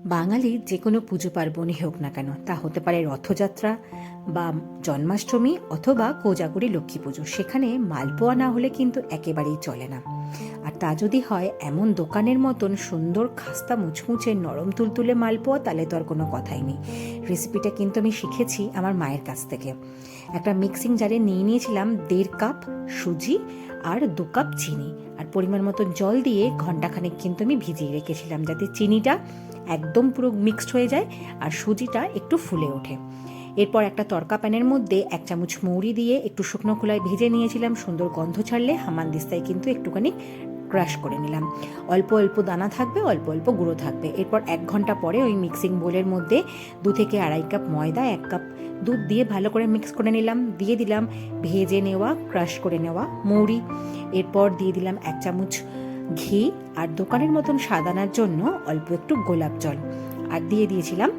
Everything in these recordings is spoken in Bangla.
বাঙালির যে কোনো পুজো পার্বণই হোক না কেন, তা হতে পারে রথযাত্রা বা জন্মাষ্টমী অথবা কোজাগরী লক্ষ্মী পুজো, সেখানে মালপোয়া না হলে কিন্তু একেবারেই চলে না। আর তা যদি হয় এমন দোকানের মতন সুন্দর খাস্তা মুচমুচে নরম তুলতুলে মালপোয়া, তাহলে তো আর কোনো কথাই নেই। রেসিপিটা কিন্তু আমি শিখেছি আমার মায়ের কাছ থেকে। একটা মিক্সিং জারে নিয়ে নিয়েছিলাম 1.5 কাপ সুজি আর 2 কাপ চিনি, আর পরিমাণ মতো জল দিয়ে ঘন্টাখানেক কিন্তু আমি ভিজিয়ে রেখেছিলাম, যাতে চিনিটা একদম পুরো মিক্সড হয়ে যায় আর সুজিটা একটু ফুলে ওঠে। এরপর একটা তড়কা প্যানের মধ্যে 1 চামচ মৌরি দিয়ে একটু শুকনো খোলায় ভেজে নিয়েছিলাম। সুন্দর গন্ধ ছাড়লে হামানদিস্তায় কিন্তু একটুখানি ক্রাশ করে নিলাম। অল্প অল্প দানা থাকবে, অল্প অল্প গুঁড়ো থাকবে। এরপর 1 ঘন্টা পরে ওই মিক্সিং বোলের মধ্যে 2 থেকে 2.5 কাপ ময়দা, 1 কাপ দুধ দিয়ে ভালো করে মিক্স করে নিলাম। দিয়ে দিলাম ভেজে নেওয়া ক্রাশ করে নেওয়া মৌরি। এরপর দিয়ে দিলাম 1 চামচ ঘি আর দোকানের মতন সাদানার জন্য অল্প একটু গোলাপ জল, আর দিয়ে দিয়েছিলাম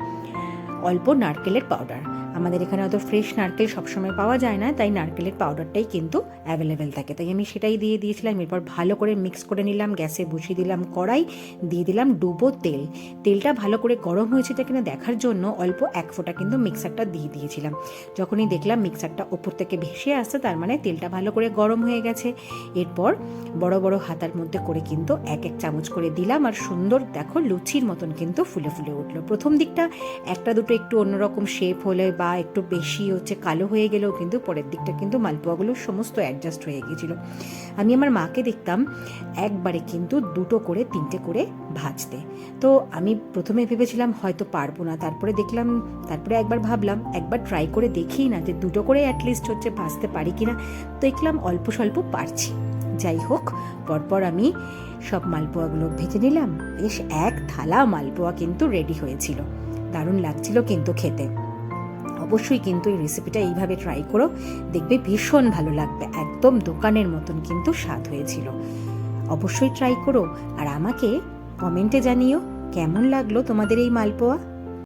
অল্প নারকেলের পাউডার। আমাদের এখানে অত ফ্রেশ নারকেল সবসময় পাওয়া যায় না, তাই নারকেলের পাউডারটাই কিন্তু অ্যাভেলেবেল থাকে, তাই আমি সেটাই দিয়ে দিয়েছিলাম। এরপর ভালো করে মিক্স করে নিলাম। গ্যাসে বসিয়ে দিলাম কড়াই, দিয়ে দিলাম ডুবো তেল। তেলটা ভালো করে গরম হয়েছে কিনা দেখার জন্য অল্প 1 ফোঁটা কিন্তু মিক্সারটা দিয়ে দিয়েছিলাম। যখনই দেখলাম মিক্সারটা ওপর থেকে ভেসে আসছে, তার মানে তেলটা ভালো করে গরম হয়ে গেছে। এরপর বড় বড় হাতার মধ্যে করে কিন্তু 1 চামচ করে দিলাম, আর সুন্দর দেখো লুচির মতন কিন্তু ফুলে ফুলে উঠলো। প্রথম দিকটা একটা দুটো একটু অন্যরকম শেপ হলে বা একটু বেশি কালো হয়ে গেলেও কিন্তু পরের দিকটা কিন্তু মালপোয়াগুলো সমস্ত অ্যাডজাস্ট হয়ে গিয়েছিল। আমি আমার মাকে দেখতাম একবারে কিন্তু 2টো করে 3টে করে ভাজতে। তো আমি প্রথমে ভেবেছিলাম হয়তো পারবো না, তারপরে একবার ভাবলাম একবার ট্রাই করে দেখি না, যে 2টো করে অ্যাটলিস্ট ভাজতে পারি কিনা। তো দেখলাম অল্প স্বল্প পারছি। যাই হোক, পরপর আমি সব মালপোয়াগুলো ভেজে নিলাম। বেশ 1 থালা মালপোয়া কিন্তু রেডি হয়েছিল। দারুণ লাগছিল কিন্তু খেতে। অবশ্যই কিন্তু এই রেসিপিটা এইভাবে ট্রাই করো, দেখবে ভীষণ ভালো লাগবে। একদম দোকানের মতন কিন্তু স্বাদ হয়েছিল। অবশ্যই ট্রাই করো, আর আমাকে কমেন্টে জানিও কেমন লাগলো তোমাদের এই মালপোয়া।